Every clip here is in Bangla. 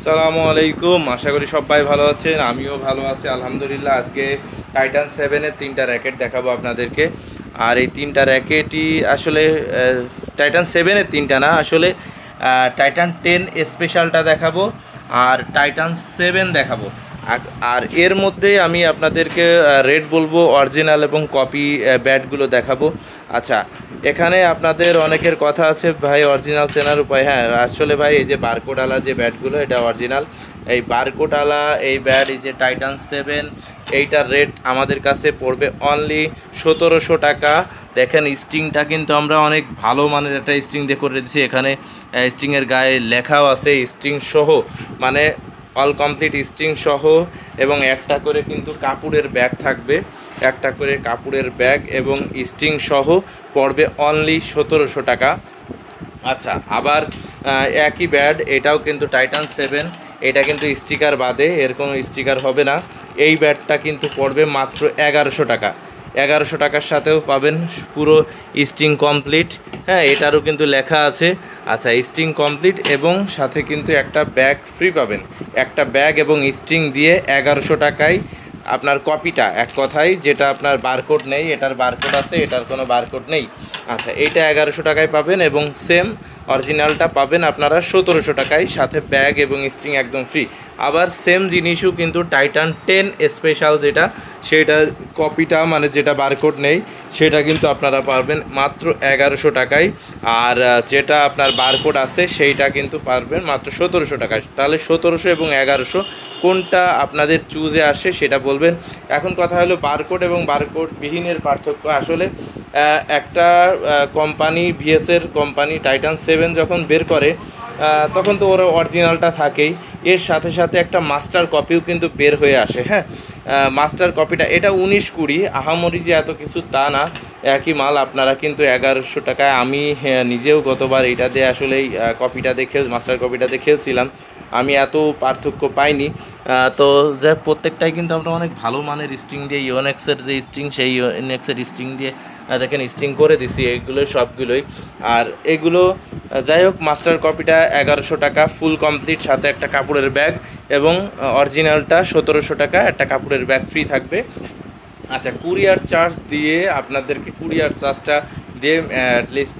আসসালামু আলাইকুম। আশা করি সবাই ভালো আছেন, আমিও ভালো আছি আলহামদুলিল্লাহ। আজকে টাইটান 7-এর 3টা র্যাকেট দেখাবো আপনাদেরকে। আর এই 3টা র্যাকেটই আসলে টাইটান 7-এর 3টা না, আসলে টাইটান 10 স্পেশালটা দেখাবো আর টাইটান 7 দেখাবো। আর এর মধ্যে আমি আপনাদেরকে রেট বলবো, অরিজিনাল এবং কপি ব্যাটগুলো দেখাবো। আচ্ছা, এখানে আপনাদের অনেকের কথা আছে ভাই অরিজিনাল চেনার উপায়। হ্যাঁ, আসলে ভাই এই যে বারকোডালা যে ব্যাটগুলো এটা অরিজিনাল। এই বারকোডালা এই ব্যাট, এই যে টাইটান 7, এইটার রেট আমাদের কাছে পড়বে অনলি 1700 টাকা। দেখেন স্ট্রিংটা কিন্তু আমরা অনেক ভালো মানের একটা স্ট্রিং দিয়ে করে দিয়েছি। এখানে স্ট্রিংয়ের গায়ে লেখাও আছে স্ট্রিং সহ, মানে অল কমপ্লিট স্ট্রিং সহ, এবং একটা করে কিন্তু কাপড়ের ব্যাগ থাকবে, একটা করে কাপড়ের ব্যাগ এবং স্ট্রিং সহ পড়বে অনলি 1700 টাকা। আচ্ছা, আবার একই ব্যাড, এটাও কিন্তু টাইটান 7, এটা কিন্তু স্টিকার বাদে, এর কোনো স্টিকার হবে না। এই ব্যাডটা কিন্তু পড়বে মাত্র 1100 টাকা। 1100 টাকার সাথেও পাবেন পুরো স্ট্রিং কমপ্লিট। হ্যাঁ, এটারও কিন্তু লেখা আছে। আচ্ছা, স্ট্রিং কমপ্লিট এবং সাথে কিন্তু একটা ব্যাগ ফ্রি পাবেন। একটা ব্যাগ এবং স্ট্রিং দিয়ে 1100 টাকায় আপনার কপিটা, এক কথায় যেটা আপনার বারকোড নেই, এটার বারকোড আছে, এটার কোনো বারকোড নেই। আচ্ছা, এইটা 1100 টাকায় পাবেন এবং সেম অরিজিনালটা পাবেন আপনারা 1700 টাকায়, সাথে ব্যাগ এবং স্ট্রিং একদম ফ্রি। আবার সেম জিনিসও কিন্তু টাইটান 10 স্পেশাল যেটা, সেটা কপিটা মানে যেটা বারকোড নেই, সেটা কিন্তু আপনারা পারবেন মাত্র 1100 টাকায়। আর যেটা আপনার বারকোড আছে সেইটা কিন্তু পারবেন মাত্র 1700 টাকায়। তাহলে 1700 এবং 1100 কোনটা আপনাদের চুজে আসে সেটা বলবেন। এখন কথা হলো বারকোড এবং বারকোড বিহীনের পার্থক্য। আসলে একটা কোম্পানি, ভিএসের কোম্পানি টাইটান 7 যখন বের করে তখন তো ওরা অরিজিনালটা থাকেই, এর সাথে সাথে একটা মাস্টার কপিও কিন্তু বের হয়ে আসে। হ্যাঁ, মাস্টার কপিটা এটা 19-20, আহামরি যে এত কিছু তা না, একই মাল। আপনারা কিন্তু 1100 টাকায়, আমি নিজেও গতবার এটা দিয়ে আসলে কপিটা দেখে, মাস্টার কপিটা দিয়ে খেলছিলাম, আমি এত পার্থক্য পাইনি। তো যে প্রত্যেকটাই কিন্তু আমরা অনেক ভালো মানের স্ট্রিং দিয়ে, ইওনেক্সের যে স্ট্রিং, সেই ইওনেক্সের স্ট্রিং দিয়ে দেখেন স্ট্রিং করে দিছি এগুলো সবগুলোই। আর এগুলো যাই হোক, মাস্টার কপিটা 1100 টাকা ফুল কমপ্লিট, সাথে একটা কাপড়ের ব্যাগ, এবং অরিজিনালটা 1700 টাকা, একটা কাপড়ের ব্যাগ ফ্রি থাকবে। আচ্ছা, কুরিয়ার চার্জ দিয়ে আপনাদেরকে, কুরিয়ার চার্জটা দিয়ে অ্যাটলিস্ট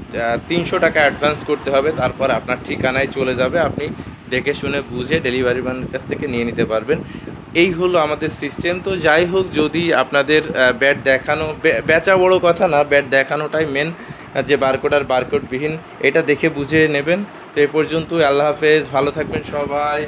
300 টাকা অ্যাডভান্স করতে হবে, তারপর আপনার ঠিকানায় চলে যাবে, আপনি দেখে শুনে বুঝে ডেলিভারি ম্যানের কাছ থেকে নিয়ে নিতে পারবেন। এই হলো আমাদের সিস্টেম। তো যাই হোক, যদি আপনাদের ব্যাট দেখানো, বেচা বড় কথা না, ব্যাট দেখানোটাই মেন, যে বারকোড আর বারকোডবিহীন এটা দেখে বুঝে নেবেন। তো এই পর্যন্তই, আল্লাহ হাফেজ, ভালো থাকবেন সবাই।